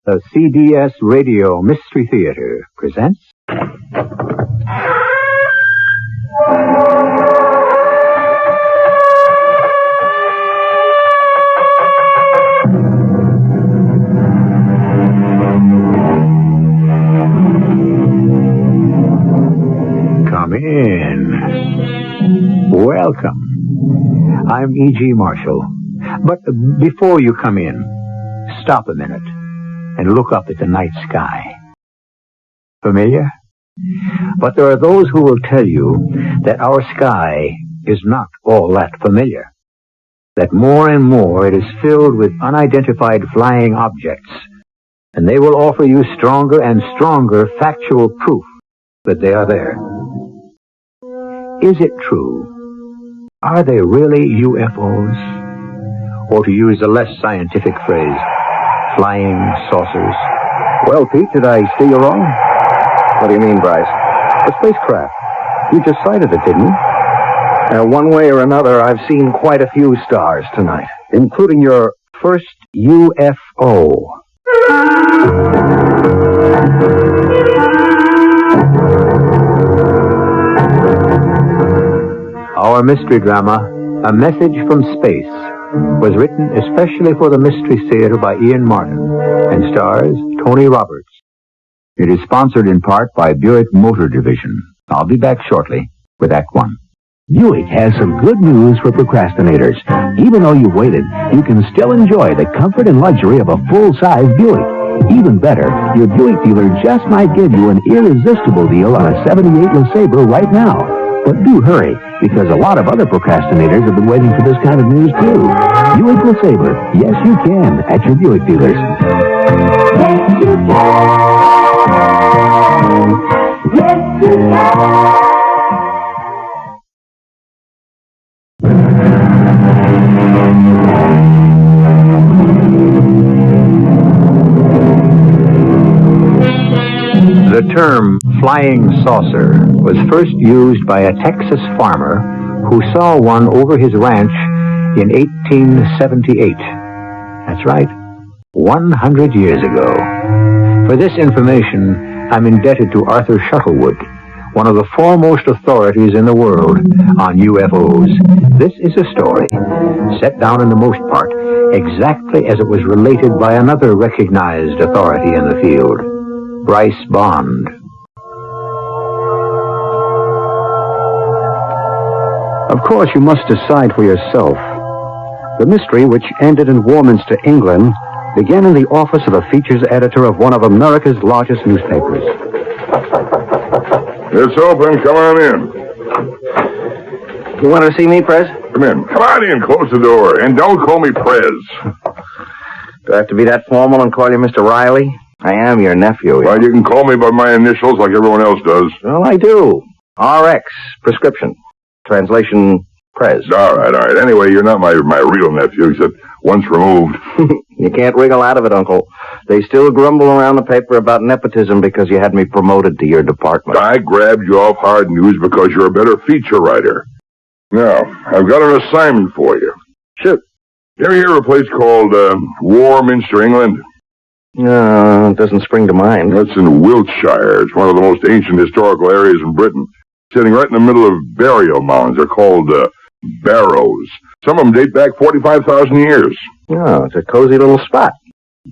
The CBS Radio Mystery Theater presents... Come in. Welcome. I'm E.G. Marshall. But before you come in, stop a minute and look up at the night sky. Familiar? But there are those who will tell you that our sky is not all that familiar. That more and more it is filled with unidentified flying objects, and they will offer you stronger and stronger factual proof that they are there. Is it true? Are they really UFOs? Or to use a less scientific phrase, flying saucers? Well, Pete, did I steer you wrong? What do you mean, Bryce? The spacecraft. You just sighted it, didn't you? One way or another, I've seen quite a few stars tonight, including your first UFO. Our mystery drama, A Message from Space, was written especially for the Mystery Theater by Ian Martin and stars Tony Roberts. It is sponsored in part by Buick Motor Division. I'll be back shortly with Act One. Buick has some good news for procrastinators. Even though you've waited, you can still enjoy the comfort and luxury of a full-size Buick. Even better, your Buick dealer just might give you an irresistible deal on a 78 LeSabre right now. But do hurry, because a lot of other procrastinators have been waiting for this kind of news, too. Buick LeSabre, yes, you can, at your Buick dealers. Yes, you can. Yes, you can. The term flying saucer was first used by a Texas farmer who saw one over his ranch in 1878. That's right, 100 years ago. For this information, I'm indebted to Arthur Shuttlewood, one of the foremost authorities in the world on UFOs. This is a story, set down in the most part, exactly as it was related by another recognized authority in the field, Bryce Bond. Of course, you must decide for yourself. The mystery, which ended in Warminster, England, began in the office of a features editor of one of America's largest newspapers. It's open. Come on in. You want to see me, Prez? Come in. Come on in. Close the door. And don't call me Prez. Do I have to be that formal and call you Mr. Riley? I am your nephew. Well, you can call me by my initials like everyone else does. Well, I do. RX, prescription. Translation, Prez. All right. Anyway, you're not my real nephew, except once removed. You can't wriggle out of it, Uncle. They still grumble around the paper about nepotism because you had me promoted to your department. I grabbed you off Hard News because you're a better feature writer. Now, I've got an assignment for you. Shoot. You ever hear of a place called Warminster, England? No, it doesn't spring to mind. That's in Wiltshire. It's one of the most ancient historical areas in Britain. Sitting right in the middle of burial mounds. They're called barrows. Some of them date back 45,000 years. Oh, it's a cozy little spot.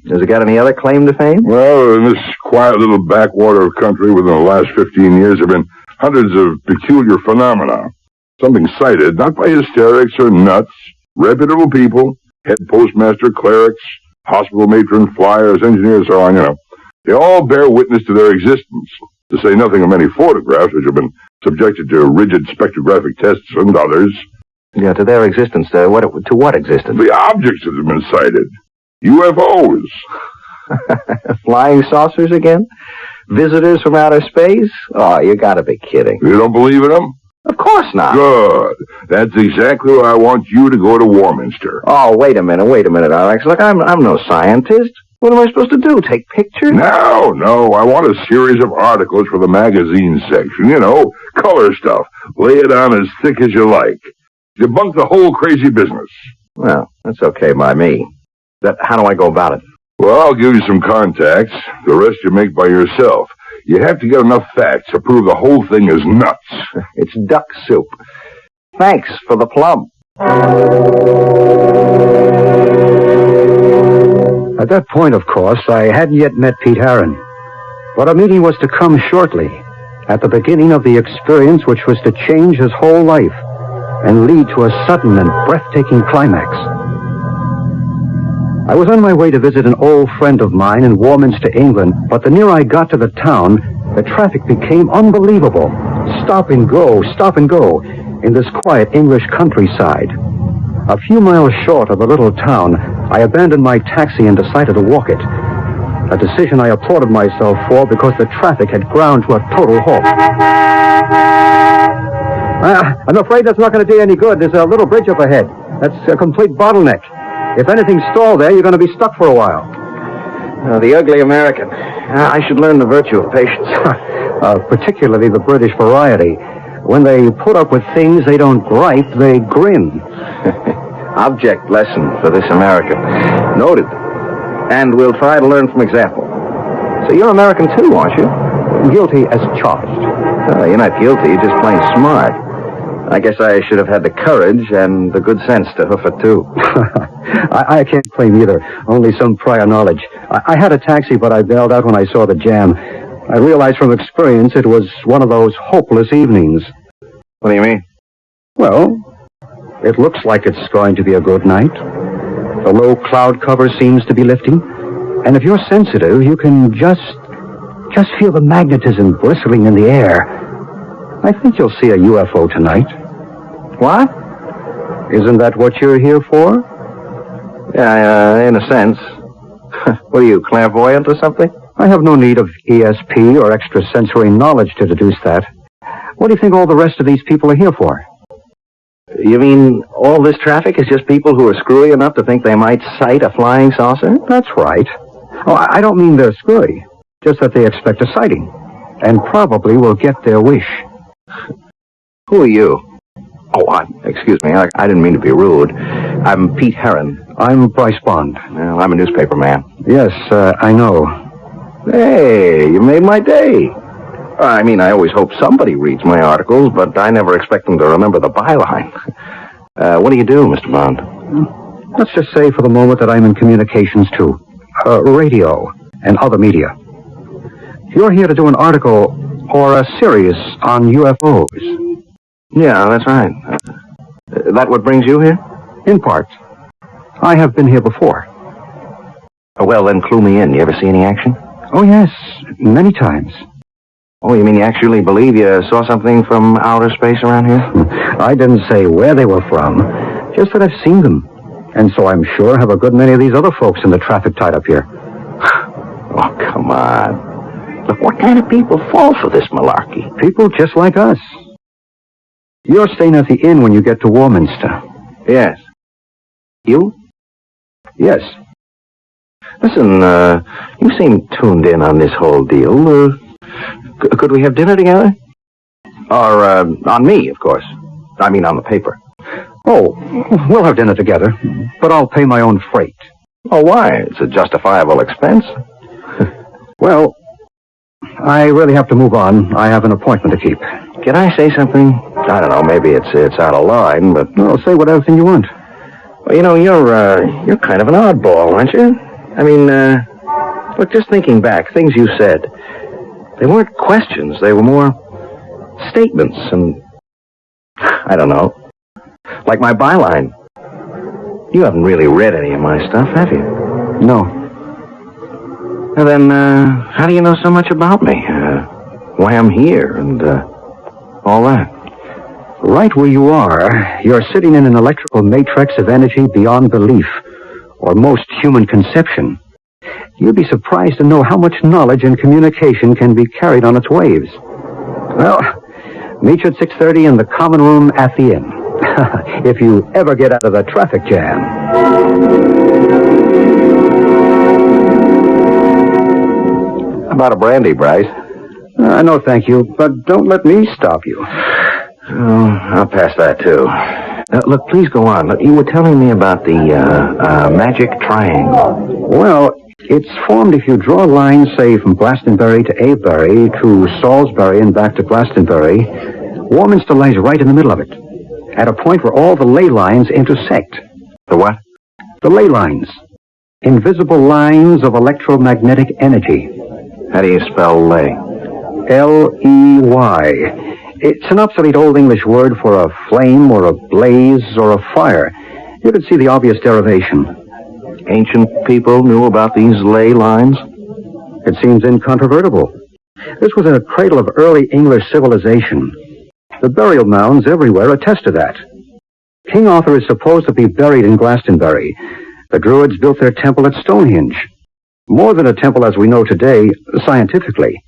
Has it got any other claim to fame? Well, in this quiet little backwater country within the last 15 years, there have been hundreds of peculiar phenomena. Something cited, not by hysterics or nuts, reputable people, head postmaster, clerics, hospital matron, flyers, engineers, so on, They all bear witness to their existence, to say nothing of many photographs which have been subjected to rigid spectrographic tests and others. Yeah, to their existence. To what existence? The objects that have been cited. UFOs. Flying saucers again? Visitors from outer space? Oh, you gotta be kidding. You don't believe in them? Of course not. Good. That's exactly why I want you to go to Warminster. Oh, wait a minute, Alex. Look, I'm no scientist. What am I supposed to do? Take pictures? No. I want a series of articles for the magazine section. Color stuff. Lay it on as thick as you like. Debunk the whole crazy business. Well, that's okay by me. How do I go about it? Well, I'll give you some contacts. The rest you make by yourself. You have to get enough facts to prove the whole thing is nuts. It's duck soup. Thanks for the plum. At that point, of course, I hadn't yet met Pete Herron. But a meeting was to come shortly, at the beginning of the experience which was to change his whole life and lead to a sudden and breathtaking climax. I was on my way to visit an old friend of mine in Warminster, England, but the nearer I got to the town, the traffic became unbelievable. Stop and go in this quiet English countryside. A few miles short of the little town, I abandoned my taxi and decided to walk it. A decision I applauded myself for because the traffic had ground to a total halt. I'm afraid that's not going to do any good. There's a little bridge up ahead. That's a complete bottleneck. If anything's stalled there, you're going to be stuck for a while. The ugly American. I should learn the virtue of patience. Particularly the British variety. When they put up with things they don't gripe, they grin. Object lesson for this American. Noted. And we'll try to learn from example. So you're American too, aren't you? Guilty as charged. You're not guilty, you're just plain smart. I guess I should have had the courage and the good sense to hoof it too. I can't claim either, only some prior knowledge. I had a taxi, but I bailed out when I saw the jam. I realized from experience it was one of those hopeless evenings. What do you mean? Well, it looks like it's going to be a good night. The low cloud cover seems to be lifting. And if you're sensitive, you can just feel the magnetism bristling in the air. I think you'll see a UFO tonight. What? Isn't that what you're here for? Yeah, in a sense. What are you, clairvoyant or something? I have no need of ESP or extrasensory knowledge to deduce that. What do you think all the rest of these people are here for? You mean all this traffic is just people who are screwy enough to think they might sight a flying saucer? That's right. Oh, I don't mean they're screwy, just that they expect a sighting, and probably will get their wish. Who are you? Oh, excuse me, I didn't mean to be rude. I'm Pete Herron. I'm Bryce Bond. Well, I'm a newspaper man. Yes, I know. Hey, you made my day. I mean, I always hope somebody reads my articles, but I never expect them to remember the byline. What do you do, Mr. Bond? Let's just say for the moment that I'm in communications, too. Radio and other media. You're here to do an article or a series on UFOs. Yeah, that's right. That what brings you here? In part. I have been here before. Well, then clue me in. You ever see any action? Oh, yes. Many times. Oh, you mean you actually believe you saw something from outer space around here? I didn't say where they were from, just that I've seen them. And so I'm sure have a good many of these other folks in the traffic tied up here. Oh, come on. Look, what kind of people fall for this malarkey? People just like us. You're staying at the inn when you get to Warminster. Yes. You? Yes. Listen, you seem tuned in on this whole deal. Could we have dinner together? Or, on me, of course. I mean, on the paper. Oh, we'll have dinner together, but I'll pay my own freight. Oh, why? It's a justifiable expense. Well, I really have to move on. I have an appointment to keep. Can I say something? I don't know, maybe it's out of line, but... Well, say whatever thing you want. Well, you know, you're kind of an oddball, aren't you? I mean, look, just thinking back, things you said, they weren't questions, they were more statements, and I don't know, like my byline. You haven't really read any of my stuff, have you? No. Well, then, how do you know so much about me? Why I'm here, and all that? Right where you are, you're sitting in an electrical matrix of energy beyond belief, or most human conception. You'd be surprised to know how much knowledge and communication can be carried on its waves. Well, meet you at 6:30 in the common room at the inn. If you ever get out of the traffic jam. How about a brandy, Bryce? No, thank you, but don't let me stop you. Oh, I'll pass that, too. Look, please go on. Look, you were telling me about the magic triangle. Well, It's formed if you draw lines, say, from Glastonbury to Avebury to Salisbury and back to Glastonbury. Warminster lies right in the middle of it, at a point where all the ley lines intersect. The what? The ley lines. Invisible lines of electromagnetic energy. How do you spell ley? L-E-Y. It's an obsolete Old English word for a flame or a blaze or a fire. You can see the obvious derivation. Ancient people knew about these ley lines? It seems incontrovertible. This was a cradle of early English civilization. The burial mounds everywhere attest to that. King Arthur is supposed to be buried in Glastonbury. The Druids built their temple at Stonehenge. More than a temple as we know today, scientifically.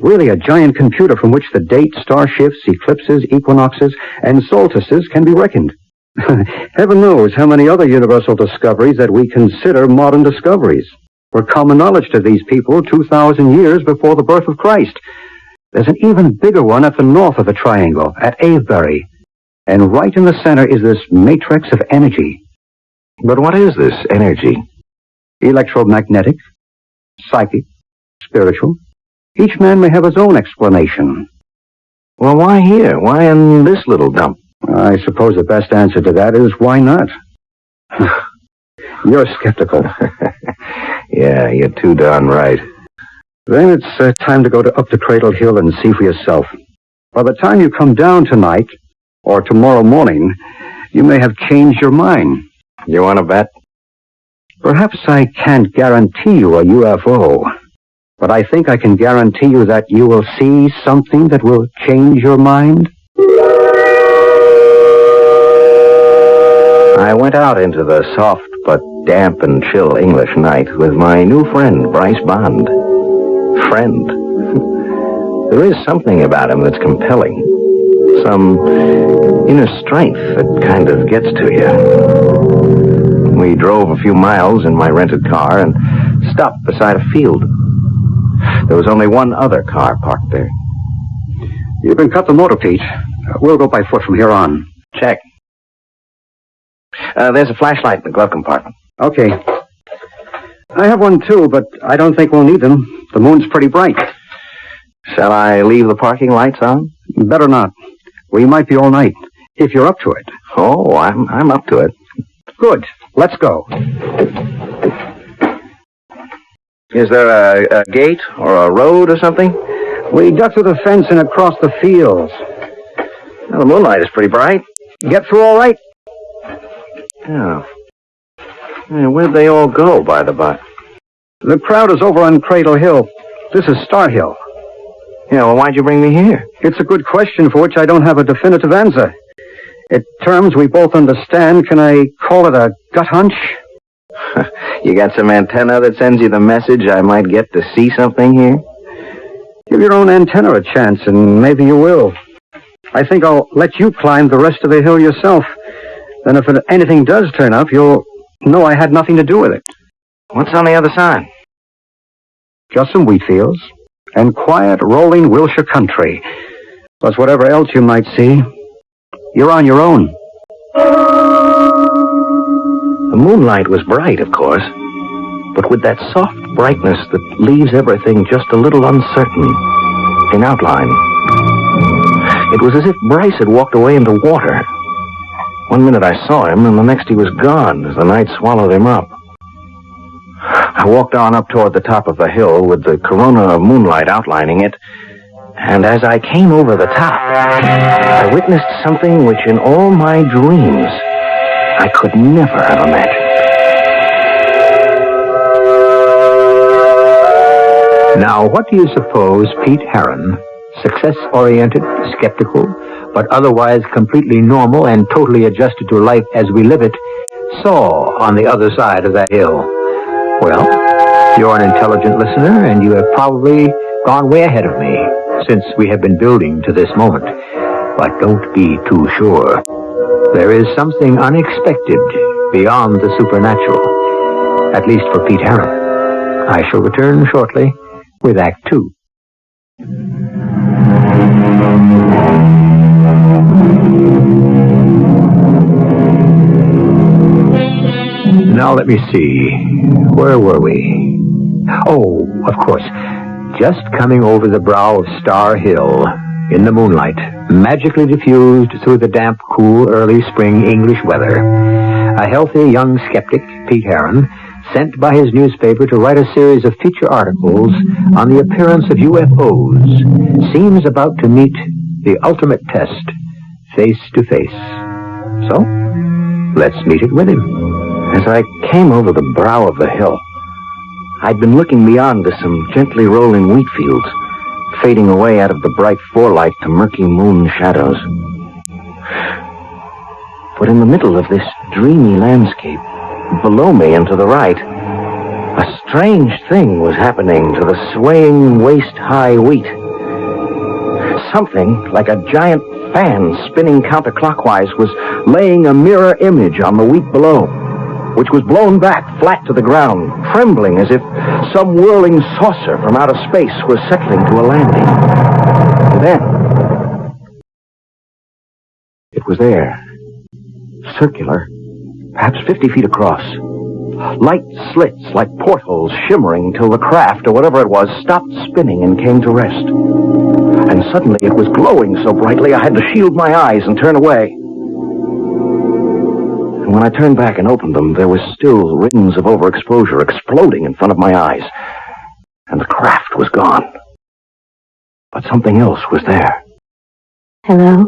Really a giant computer from which the dates, star shifts, eclipses, equinoxes, and solstices can be reckoned. Heaven knows how many other universal discoveries that we consider modern discoveries were common knowledge to these people 2,000 years before the birth of Christ. There's an even bigger one at the north of the triangle, at Avebury. And right in the center is this matrix of energy. But what is this energy? Electromagnetic, psychic, spiritual. Each man may have his own explanation. Well, why here? Why in this little dump? I suppose the best answer to that is why not? You're skeptical. Yeah, you're too darn right. Then it's time to go up to Cradle Hill and see for yourself. By the time you come down tonight, or tomorrow morning, you may have changed your mind. You want to bet? Perhaps I can't guarantee you a UFO, but I think I can guarantee you that you will see something that will change your mind. I went out into the soft but damp and chill English night with my new friend, Bryce Bond. Friend. There is something about him that's compelling. Some inner strength that kind of gets to you. We drove a few miles in my rented car and stopped beside a field. There was only one other car parked there. You can cut the motor, Pete. We'll go by foot from here on. Check. There's a flashlight in the glove compartment. Okay. I have one too, but I don't think we'll need them. The moon's pretty bright. Shall I leave the parking lights on? Better not. We might be all night, if you're up to it. Oh, I'm up to it. Good. Let's go. Is there a gate or a road or something? We duck through the fence and across the fields. Well, the moonlight is pretty bright. Get through all right? Yeah. Where'd they all go, by the by? The crowd is over on Cradle Hill. This is Star Hill. Yeah, well, why'd you bring me here? It's a good question for which I don't have a definitive answer. In terms we both understand, can I call it a gut hunch? You got some antenna that sends you the message I might get to see something here? Give your own antenna a chance, and maybe you will. I think I'll let you climb the rest of the hill yourself. Then if anything does turn up, you'll know I had nothing to do with it. What's on the other side? Just some wheat fields and quiet, rolling Wilshire country. Plus whatever else you might see. You're on your own. The moonlight was bright, of course, but with that soft brightness that leaves everything just a little uncertain in outline. It was as if Bryce had walked away into water. One minute I saw him, and the next he was gone as the night swallowed him up. I walked on up toward the top of the hill with the corona of moonlight outlining it, and as I came over the top, I witnessed something which in all my dreams I could never have imagined. Now, what do you suppose Pete Heron, success-oriented, skeptical, but otherwise completely normal and totally adjusted to life as we live it, saw on the other side of that hill? Well, you're an intelligent listener, and you have probably gone way ahead of me since we have been building to this moment. But don't be too sure. There is something unexpected beyond the supernatural, at least for Pete Heron. I shall return shortly with Act 2. Now let me see. Where were we? Oh, of course. Just coming over the brow of Star Hill in the moonlight, magically diffused through the damp, cool, early spring English weather. A healthy young skeptic, Pete Heron, sent by his newspaper to write a series of feature articles on the appearance of UFOs, seems about to meet the ultimate test, face to face. So, let's meet it with him. As I came over the brow of the hill, I'd been looking beyond to some gently rolling wheat fields, fading away out of the bright forelight to murky moon shadows. But in the middle of this dreamy landscape, below me and to the right, a strange thing was happening to the swaying waist-high wheat. Something like a giant fan spinning counterclockwise was laying a mirror image on the wheat below, which was blown back flat to the ground, trembling as if some whirling saucer from outer space was settling to a landing. And then, it was there, circular, perhaps 50 feet across. Light slits like portholes shimmering till the craft, or whatever it was, stopped spinning and came to rest. And suddenly it was glowing so brightly I had to shield my eyes and turn away. And when I turned back and opened them, there was still rings of overexposure exploding in front of my eyes. And the craft was gone. But something else was there. Hello?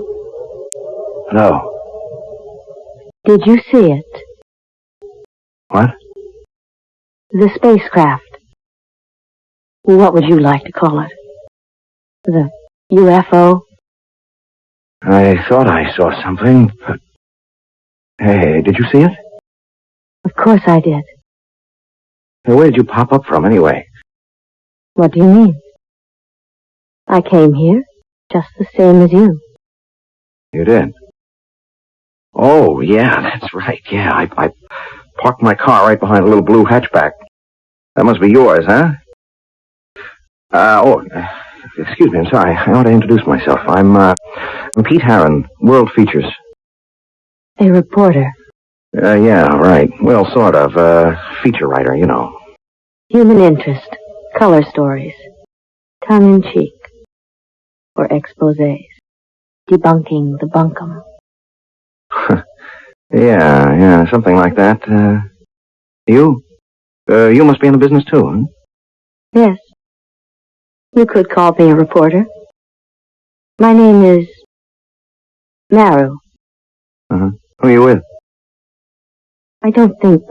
Hello. Did you see it? What? The spacecraft. What would you like to call it? The UFO? I thought I saw something, but... Hey, did you see it? Of course I did. Where did you pop up from, anyway? What do you mean? I came here, just the same as you. You did? Oh, yeah, that's right. Yeah, I parked my car right behind a little blue hatchback. That must be yours, huh? Excuse me, I'm sorry. I ought to introduce myself. I'm Pete Heron, World Features. A reporter. Yeah, right. Well, sort of. Feature writer, you know. Human interest. Color stories. Tongue-in-cheek. Or exposés. Debunking the bunkum. Yeah, something like that. You must be in the business too, huh? Yes. You could call me a reporter. My name is Maru. Uh-huh. Who are you with? I don't think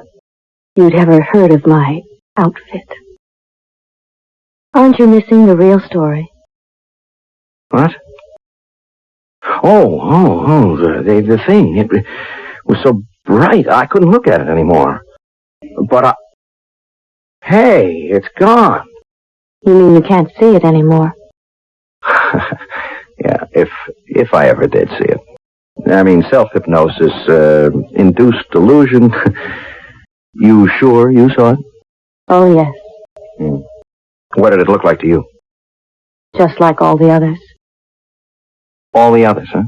you'd ever heard of my outfit. Aren't you missing the real story? What? Oh, the thing. It was so bright I couldn't look at it anymore. But hey, it's gone. You mean you can't see it anymore? Yeah, if I ever did see it. I mean, self-hypnosis, induced delusion. You sure you saw it? Oh, yes. What did it look like to you? Just like all the others. All the others, huh?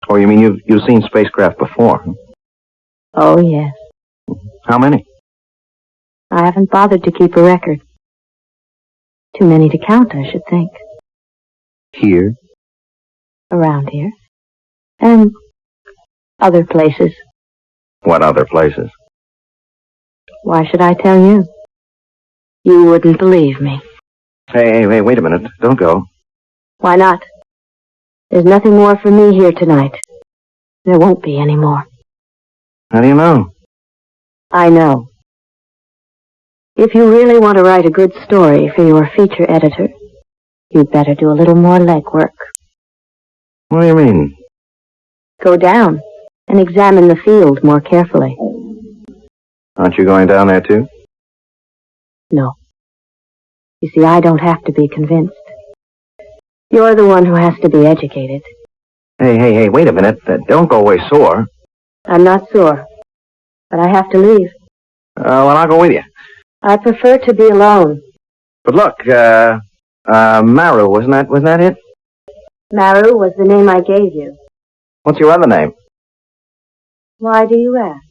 Oh, you mean you've seen spacecraft before, huh? Oh, yes. How many? I haven't bothered to keep a record. Too many to count, I should think. Here? Around here. And other places. What other places? Why should I tell you? You wouldn't believe me. Hey, wait a minute. Don't go. Why not? There's nothing more for me here tonight. There won't be any more. How do you know? I know. If you really want to write a good story for your feature editor, you'd better do a little more legwork. What do you mean? Go down and examine the field more carefully. Aren't you going down there, too? No. You see, I don't have to be convinced. You're the one who has to be educated. Hey, wait a minute. Don't go away sore. I'm not sore, but I have to leave. Well, I'll go with you. I prefer to be alone. But look, Maru, wasn't that it? Maru was the name I gave you. What's your other name? Why do you ask?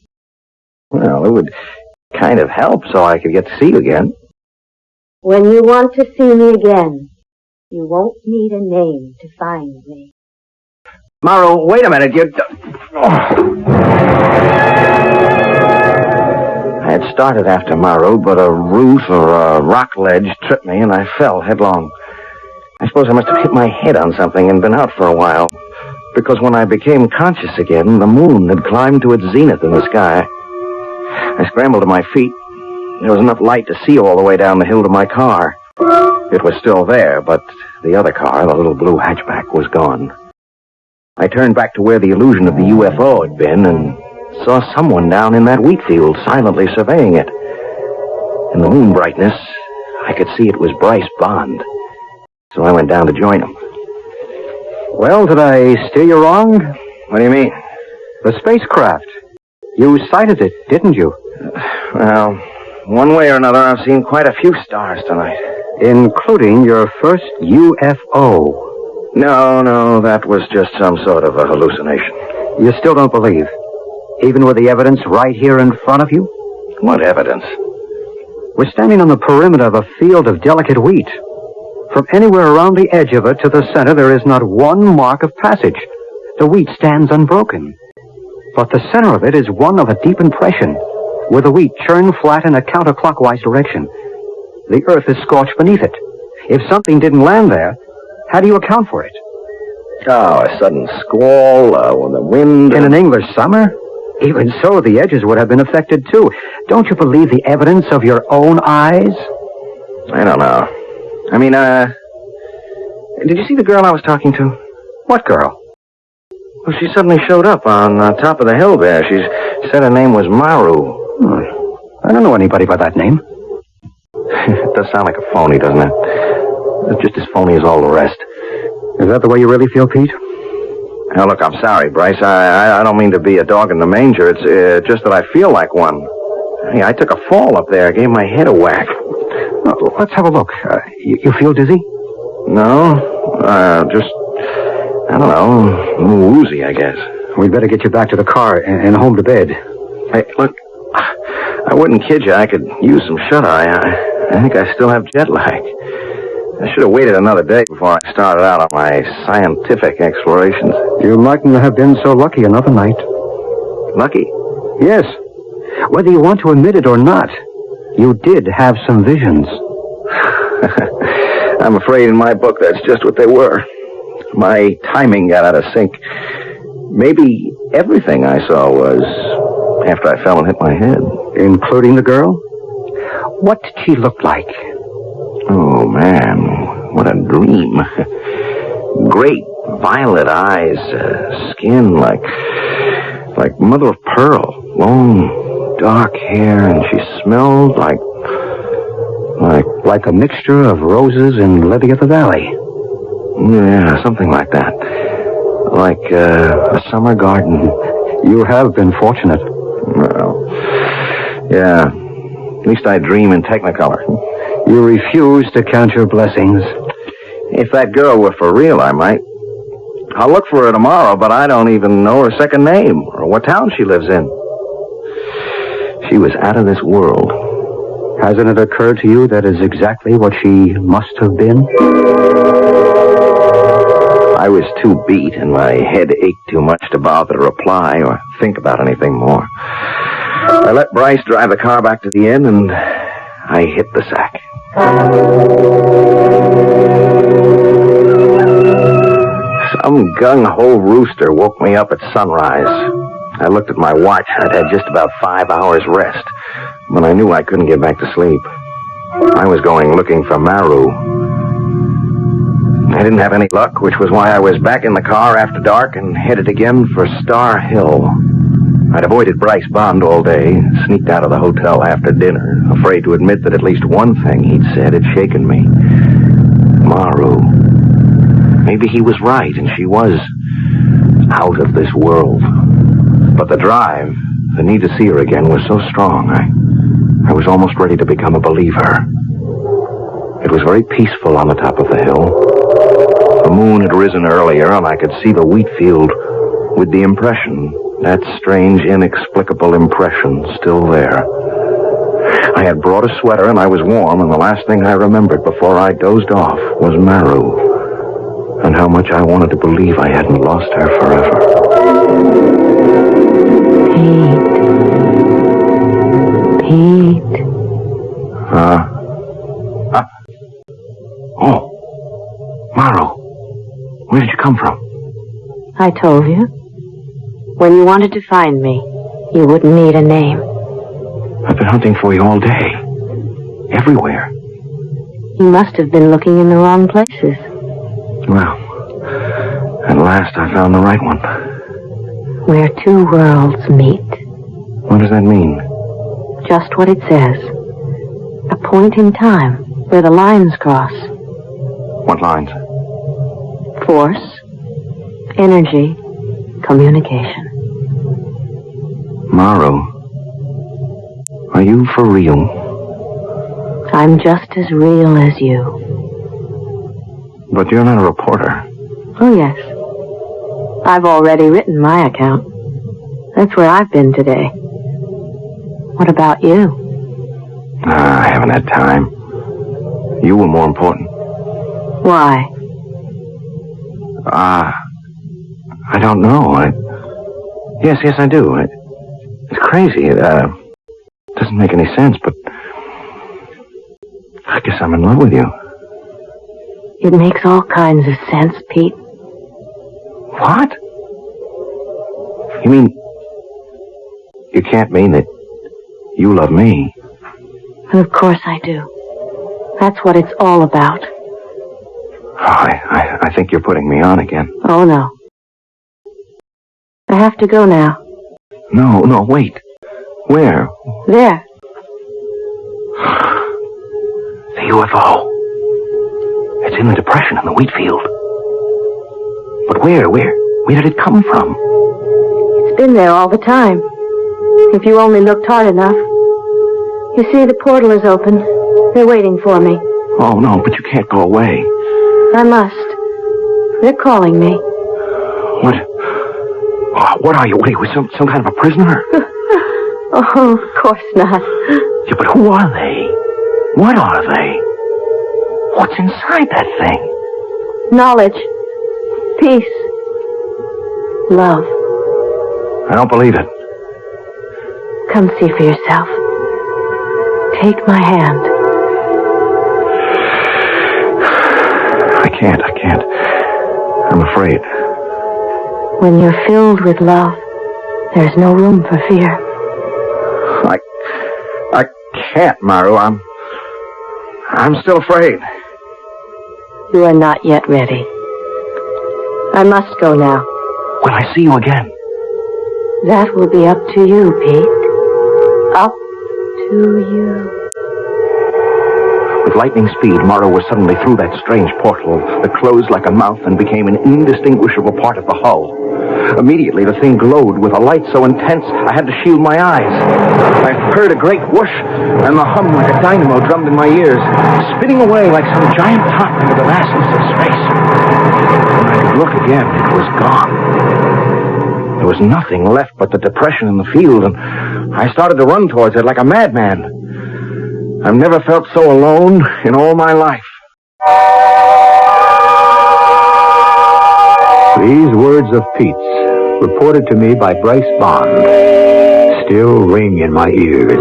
Well, it would kind of help so I could get to see you again. When you want to see me again, you won't need a name to find me. Maru, wait a minute. I had started after Maru, but a root or a rock ledge tripped me, and I fell headlong. I suppose I must have hit my head on something and been out for a while, because when I became conscious again, the moon had climbed to its zenith in the sky. I scrambled to my feet. There was enough light to see all the way down the hill to my car. It was still there, but the other car, the little blue hatchback, was gone. I turned back to where the illusion of the UFO had been and saw someone down in that wheat field silently surveying it. In the moon brightness, I could see it was Bryce Bond. So I went down to join him. Well, did I steer you wrong? What do you mean? The spacecraft. You sighted it, didn't you? Well, one way or another, I've seen quite a few stars tonight. Including your first UFO. No, that was just some sort of a hallucination. You still don't believe? Even with the evidence right here in front of you? What evidence? We're standing on the perimeter of a field of delicate wheat. From anywhere around the edge of it to the center, there is not one mark of passage. The wheat stands unbroken. But the center of it is one of a deep impression, with the wheat churned flat in a counterclockwise direction. The earth is scorched beneath it. If something didn't land there, how do you account for it? Oh, a sudden squall, with the wind... In an English summer? Even so, the edges would have been affected, too. Don't you believe the evidence of your own eyes? I don't know. I mean, did you see the girl I was talking to? What girl? Well, she suddenly showed up on top of the hill there. She said her name was Maru. I don't know anybody by that name. It does sound like a phony, doesn't it? It's just as phony as all the rest. Is that the way you really feel, Pete? Now, look, I'm sorry, Bryce. I don't mean to be a dog in the manger. It's just that I feel like one. Hey, I took a fall up there. I gave my head a whack. Oh, let's have a look. You feel dizzy? No. Just, I don't know, a little woozy, I guess. We'd better get you back to the car and home to bed. Hey, look, I wouldn't kid you. I could use some shut-eye. I think I still have jet lag. I should have waited another day before I started out on my scientific explorations. You mightn't have been so lucky another night. Lucky? Yes. Whether you want to admit it or not, you did have some visions. I'm afraid in my book that's just what they were. My timing got out of sync. Maybe everything I saw was after I fell and hit my head. Including the girl? What did she look like? Oh, man, what a dream. Great violet eyes, skin like mother of pearl, long, dark hair, and she smelled like a mixture of roses and lily of the valley. Yeah, something like that. Like a summer garden. You have been fortunate. Well, yeah. At least I dream in Technicolor. You refuse to count your blessings. If that girl were for real, I might. I'll look for her tomorrow, but I don't even know her second name or what town she lives in. She was out of this world. Hasn't it occurred to you that is exactly what she must have been? I was too beat, and my head ached too much to bother to reply or think about anything more. I let Bryce drive the car back to the inn, and I hit the sack. Some gung-ho rooster woke me up at sunrise. I looked at my watch. I'd had just about 5 hours rest, but I knew I couldn't get back to sleep. I was going looking for Maru. I didn't have any luck, which was why I was back in the car after dark and headed again for Star Hill. I'd avoided Bryce Bond all day, sneaked out of the hotel after dinner, afraid to admit that at least one thing he'd said had shaken me. Maru. Maybe he was right, and she was out of this world. But the drive, the need to see her again, was so strong, I was almost ready to become a believer. It was very peaceful on the top of the hill. The moon had risen earlier, and I could see the wheat field with the impression, that strange, inexplicable impression, still there. I had brought a sweater and I was warm, and the last thing I remembered before I dozed off was Maru, and how much I wanted to believe I hadn't lost her forever. Pete. Oh, Maru, where did you come from? I told you. When you wanted to find me, you wouldn't need a name. I've been hunting for you all day. Everywhere. You must have been looking in the wrong places. Well, at last I found the right one. Where two worlds meet. What does that mean? Just what it says. A point in time where the lines cross. What lines? Force, energy, communication. Maru, are you for real? I'm just as real as you. But you're not a reporter. Oh, yes. I've already written my account. That's where I've been today. What about you? I haven't had time. You were more important. Why? I don't know. Yes, I do. It's crazy. It doesn't make any sense, but I guess I'm in love with you. It makes all kinds of sense, Pete. What? You mean... You can't mean that you love me? Of course I do. That's what it's all about. Oh, I think you're putting me on again. Oh, no. I have to go now. No, wait. Where? There. The UFO. It's in the depression in the wheat field. But where did it come from? It's been there all the time. If you only looked hard enough. You see, the portal is open. They're waiting for me. Oh, no, but you can't go away. I must. They're calling me. What are you? What are you, some kind of a prisoner? Oh, of course not. Yeah, but who are they? What are they? What's inside that thing? Knowledge. Peace. Love. I don't believe it. Come see for yourself. Take my hand. I can't. I'm afraid. When you're filled with love, there's no room for fear. I can't, Maru. I'm still afraid. You are not yet ready. I must go now. Will I see you again? That will be up to you, Pete. Up to you. With lightning speed, Maru was suddenly through that strange portal that closed like a mouth and became an indistinguishable part of the hull. Immediately, the thing glowed with a light so intense I had to shield my eyes. I heard a great whoosh, and the hum like a dynamo drummed in my ears, spinning away like some giant top into the vastness of space. When I could look again, it was gone. There was nothing left but the depression in the field, and I started to run towards it like a madman. I've never felt so alone in all my life. These words of Pete's, reported to me by Bryce Bond, still ring in my ears.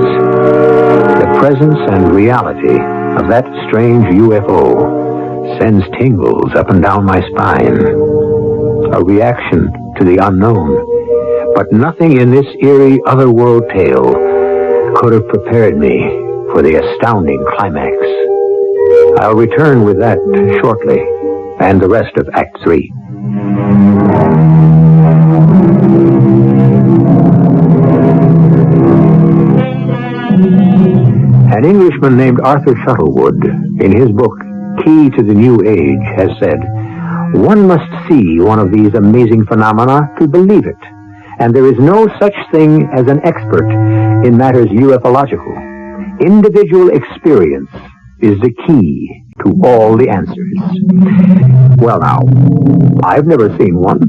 The presence and reality of that strange UFO sends tingles up and down my spine. A reaction to the unknown. But nothing in this eerie otherworld tale could have prepared me for the astounding climax. I'll return with that shortly, and the rest of Act 3. An Englishman named Arthur Shuttlewood, in his book Key to the New Age, has said, "One must see one of these amazing phenomena to believe it, and there is no such thing as an expert in matters ufological. Individual experience is the key to all the answers." Well now, I've never seen one,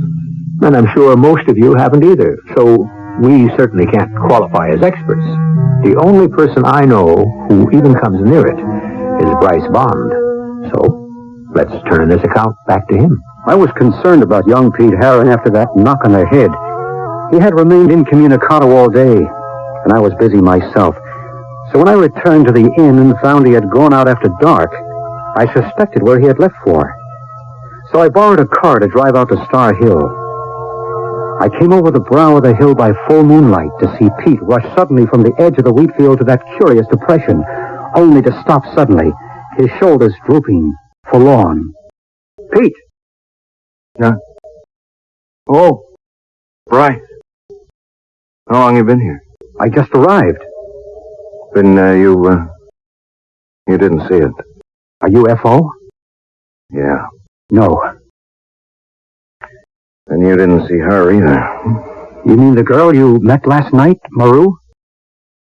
and I'm sure most of you haven't either, so we certainly can't qualify as experts. The only person I know who even comes near it is Bryce Bond. So, let's turn this account back to him. I was concerned about young Pete Herron after that knock on the head. He had remained incommunicado all day, and I was busy myself. So when I returned to the inn and found he had gone out after dark, I suspected where he had left for. So I borrowed a car to drive out to Star Hill. I came over the brow of the hill by full moonlight to see Pete rush suddenly from the edge of the wheat field to that curious depression, only to stop suddenly, his shoulders drooping, forlorn. Pete! Yeah. Oh, Bryce. How long you been here? I just arrived. Then, you didn't see it. A UFO? Yeah. No. And you didn't see her either. You mean the girl you met last night, Maru?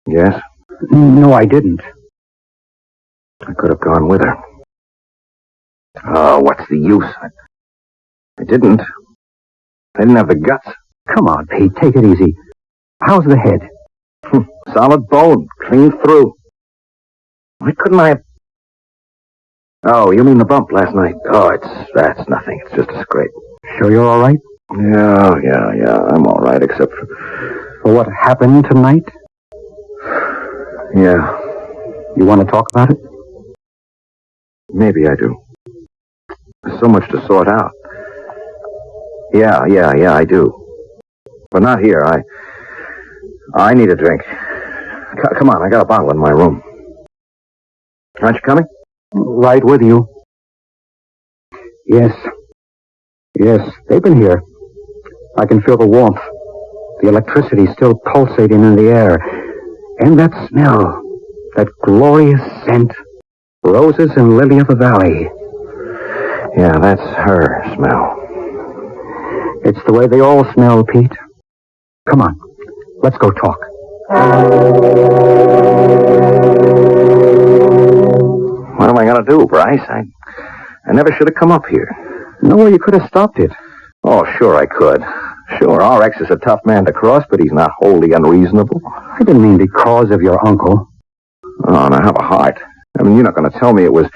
Yes? No, I didn't. I could have gone with her. Oh, what's the use? I didn't. I didn't have the guts. Come on, Pete, take it easy. How's the head? Solid bone, clean through. Why couldn't I have... Oh, you mean the bump last night? Oh, that's nothing. It's just a scrape. Sure you're all right? Yeah. I'm all right, except For what happened tonight? Yeah, You want to talk about it? maybe I do. There's so much to sort out. Yeah, I do. But not here. I need a drink. Come on, I got a bottle in my room. Aren't you coming? Right with you. Yes, they've been here. I can feel the warmth. The electricity still pulsating in the air. And that smell. That glorious scent. Roses and lily of the valley. Yeah, that's her smell. It's the way they all smell, Pete. Come on, let's go talk. What am I going to do, Bryce? I never should have come up here. No, you could have stopped it. Oh, sure I could. Sure, RX is a tough man to cross, but he's not wholly unreasonable. I didn't mean because of your uncle. Oh, and I have a heart. I mean, you're not going to tell me it was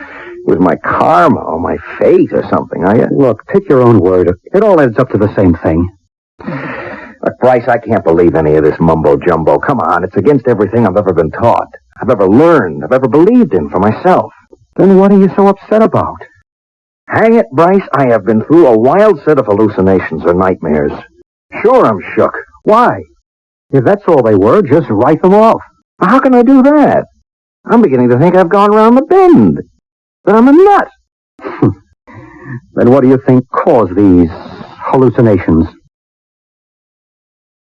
my karma or my fate or something, are you? Look, pick your own word. It all adds up to the same thing. Look, Bryce, I can't believe any of this mumbo-jumbo. Come on, it's against everything I've ever been taught, I've ever learned, I've ever believed in for myself. Then what are you so upset about? Hang it, Bryce, I have been through a wild set of hallucinations or nightmares. Sure, I'm shook. Why? If that's all they were, just write them off. How can I do that? I'm beginning to think I've gone round the bend. That I'm a nut. Then what do you think caused these hallucinations?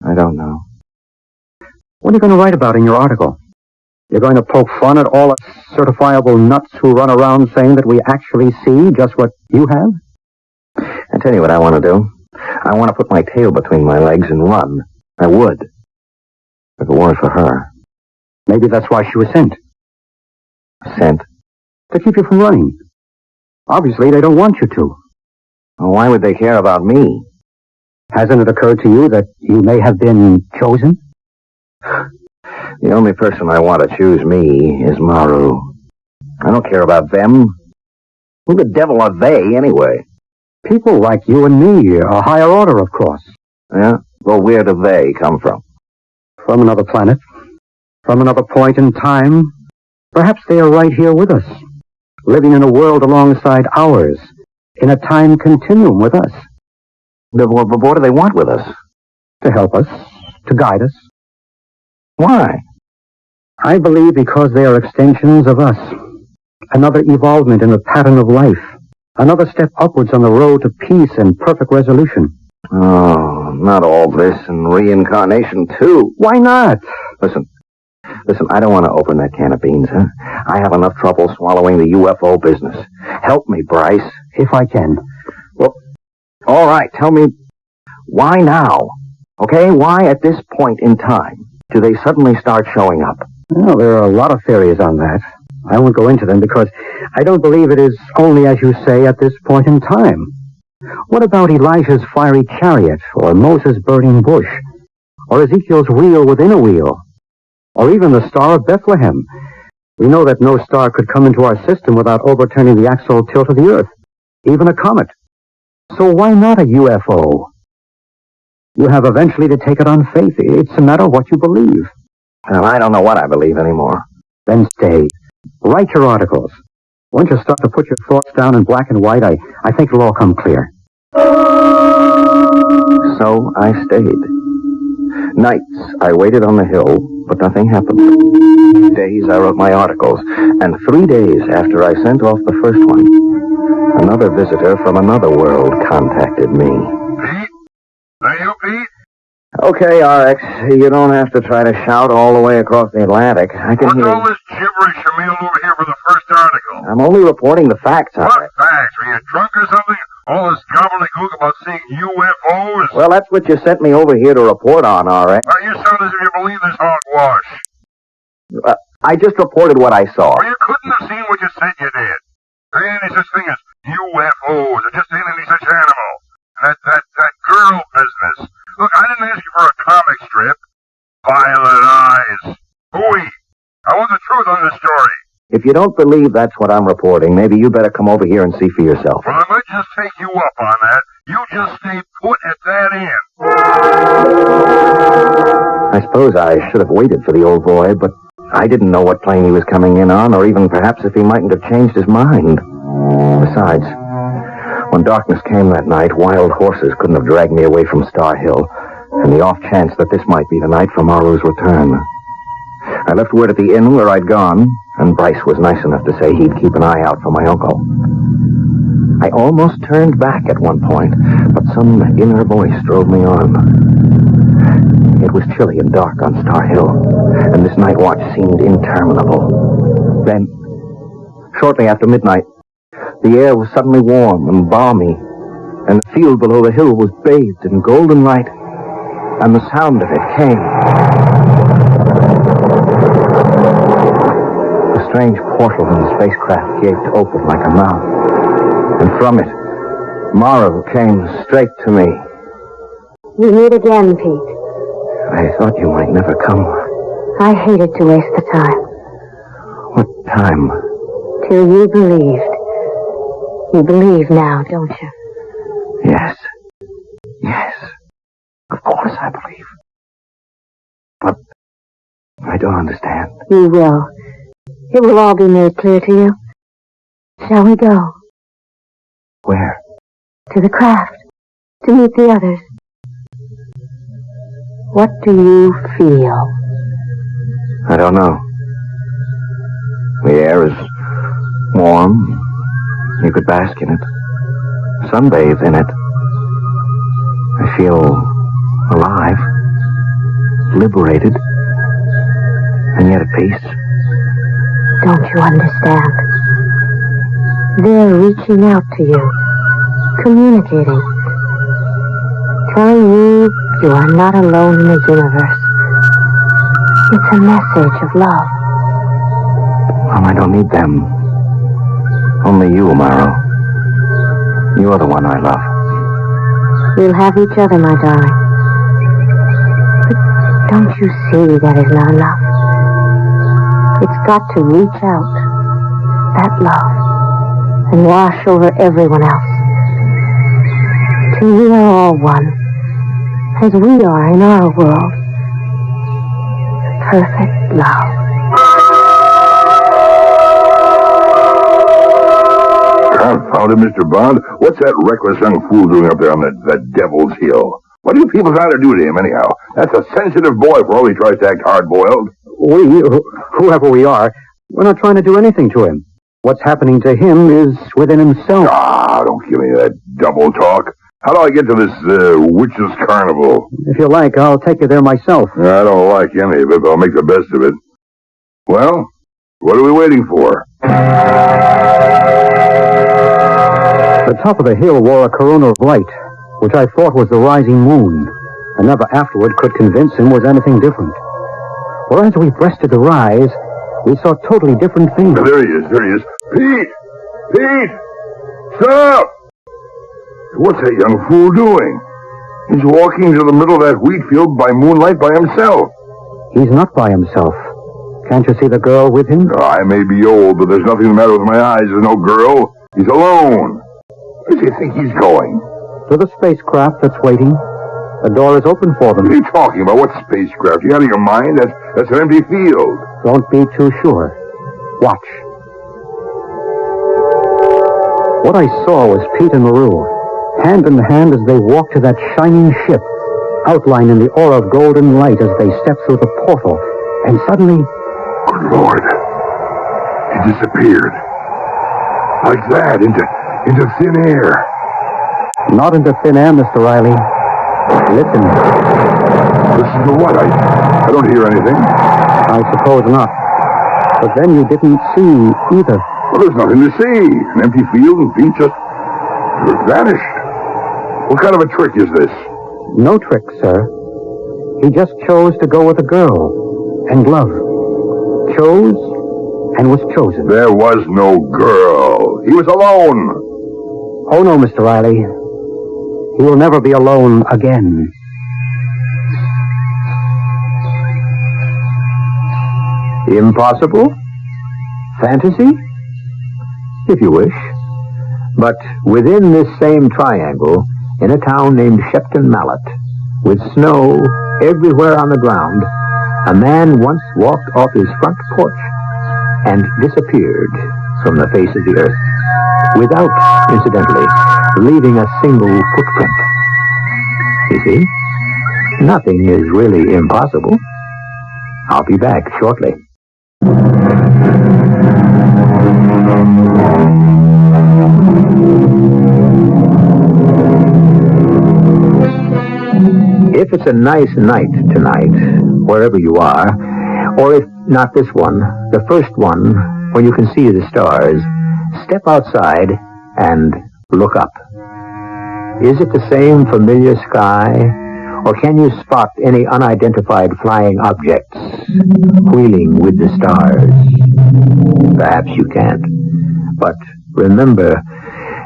I don't know. What are you going to write about in your article? You're going to poke fun at all us certifiable nuts who run around saying that we actually see just what you have? I tell you what I want to do. I want to put my tail between my legs and run. I would. If it weren't for her. Maybe that's why she was sent. Sent? To keep you from running. Obviously, they don't want you to. Well, why would they care about me? Hasn't it occurred to you that you may have been chosen? The only person I want to choose me is Maru. I don't care about them. Who the devil are they, anyway? People like you and me, a higher order, of course. Yeah? Well, where do they come from? From another planet. From another point in time. Perhaps they are right here with us. Living in a world alongside ours. In a time continuum with us. What do they want with us? To help us. To guide us. Why? I believe because they are extensions of us. Another evolvement in the pattern of life. Another step upwards on the road to peace and perfect resolution. Oh, not all this and reincarnation, too. Why not? Listen, I don't want to open that can of beans, huh? I have enough trouble swallowing the UFO business. Help me, Bryce. If I can. Well, all right, tell me, why now? Okay, why at this point in time do they suddenly start showing up? Well, there are a lot of theories on that. I won't go into them because I don't believe it is only, as you say, at this point in time. What about Elijah's fiery chariot, or Moses' burning bush, or Ezekiel's wheel within a wheel? or even the Star of Bethlehem. We know that no star could come into our system without overturning the axial tilt of the Earth, even a comet. So why not a UFO? You have eventually to take it on faith. It's a matter of what you believe. Well, I don't know what I believe anymore. Then stay. Write your articles. Once you start to put your thoughts down in black and white, I think it'll all come clear. So I stayed. Nights, I waited on the hill, but nothing happened. Days, I wrote my articles. And 3 days after I sent off the first one, another visitor from another world contacted me. Pete? Are you Pete? Okay, RX, you don't have to try to shout all the way across the Atlantic. I can What's hear all this gibberish you mailed over here for the first article? I'm only reporting the facts, What RX. facts? Were you drunk or something? All this gobbledygook about seeing UFOs? Well, that's what you sent me over here to report on, RX. Well, you sound as if you believe this hogwash. I just reported what I saw. Well, you couldn't have seen what you said you did. There ain't any such thing as UFOs. There just ain't any such animal. That girl business. Look, I didn't ask you for a comic strip. Violet eyes. Hooey. I want the truth on this story. If you don't believe that's what I'm reporting, maybe you better come over here and see for yourself. Well, I might just take you up on that. You just stay put at that end. I suppose I should have waited for the old boy, but I didn't know what plane he was coming in on, or even perhaps if he mightn't have changed his mind. Besides, when darkness came that night, wild horses couldn't have dragged me away from Star Hill, and the off chance that this might be the night for Maru's return. I left word at the inn where I'd gone, and Bryce was nice enough to say he'd keep an eye out for my uncle. I almost turned back at one point, but some inner voice drove me on. It was chilly and dark on Star Hill, and this night watch seemed interminable. Then, shortly after midnight, the air was suddenly warm and balmy, and the field below the hill was bathed in golden light, and the sound of it came. The strange portal in the spacecraft gaped open like a mouth, and from it, Maru came straight to me. We meet again, Pete. I thought you might never come. I hated to waste the time. What time? Till you believed. You believe now, don't you? Yes. Yes. Of course I believe. But I don't understand. You will. It will all be made clear to you. Shall we go? Where? To the craft. To meet the others. What do you feel? I don't know. The air is warm. You could bask in it. Sunbathe in it. I feel alive. Liberated. And yet at peace. Don't you understand? They're reaching out to you. Communicating. Telling you you are not alone in the universe. It's a message of love. Well, I don't need them. Only you, Maru. You're the one I love. We'll have each other, my darling. But don't you see that is not enough? It's got to reach out, that love, and wash over everyone else. Till we are all one, as we are in our world. Perfect love. Confound it, Mr. Bond. What's that reckless young fool doing up there on that Devil's Hill? What do you people try to do to him, anyhow? That's a sensitive boy for all he tries to act hard-boiled. We, whoever we are, we're not trying to do anything to him. What's happening to him is within himself. Ah, don't give me that double talk. How do I get to this witches' carnival? If you like, I'll take you there myself. I don't like any of it, but I'll make the best of it. Well, what are we waiting for? The top of the hill wore a corona of light, which I thought was the rising moon, and never afterward could convince him was anything different. For as we breasted the rise, we saw totally different things. There he is. Pete! Pete! Stop! What's that young fool doing? He's walking to the middle of that wheat field by moonlight by himself. He's not by himself. Can't you see the girl with him? Oh, I may be old, but there's nothing the matter with my eyes. There's no girl. He's alone. Where does he think he's going? To the spacecraft that's waiting. The door is open for them. What are you talking about? What spacecraft? You out of your mind? That's an empty field. Don't be too sure. Watch. What I saw was Pete and LaRue, hand in hand as they walked to that shining ship, outlined in the aura of golden light as they stepped through the portal. And suddenly... Good Lord. He disappeared. Like that, into thin air. Not into thin air, Mr. Riley. Listen. Listen to what? I don't hear anything. I suppose not. But then you didn't see either. Well, there's nothing to see. An empty field and Pete just vanished. What kind of a trick is this? No trick, sir. He just chose to go with a girl and love. Chose and was chosen. There was no girl. He was alone. Oh, no, Mr. Riley. He will never be alone again. Impossible? Fantasy? If you wish. But within this same triangle, in a town named Shepton Mallet, with snow everywhere on the ground, a man once walked off his front porch and disappeared from the face of the earth, without, incidentally, leaving a single footprint. You see, nothing is really impossible. I'll be back shortly. If it's a nice night tonight, wherever you are, or if not this one, the first one, when you can see the stars, step outside and look up. Is it the same familiar sky, or can you spot any unidentified flying objects wheeling with the stars? Perhaps you can't. But remember,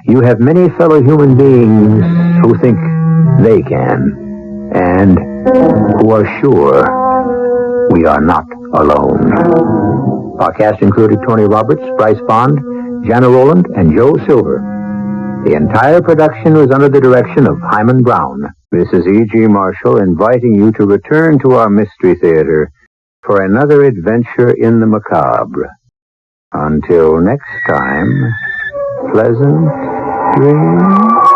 you have many fellow human beings who think they can, and who are sure we are not alone. Our cast included Tony Roberts, Bryce Bond, Jana Rowland, and Joe Silver. The entire production was under the direction of Hyman Brown. This is E.G. Marshall inviting you to return to our Mystery Theater for another adventure in the macabre. Until next time, pleasant dreams.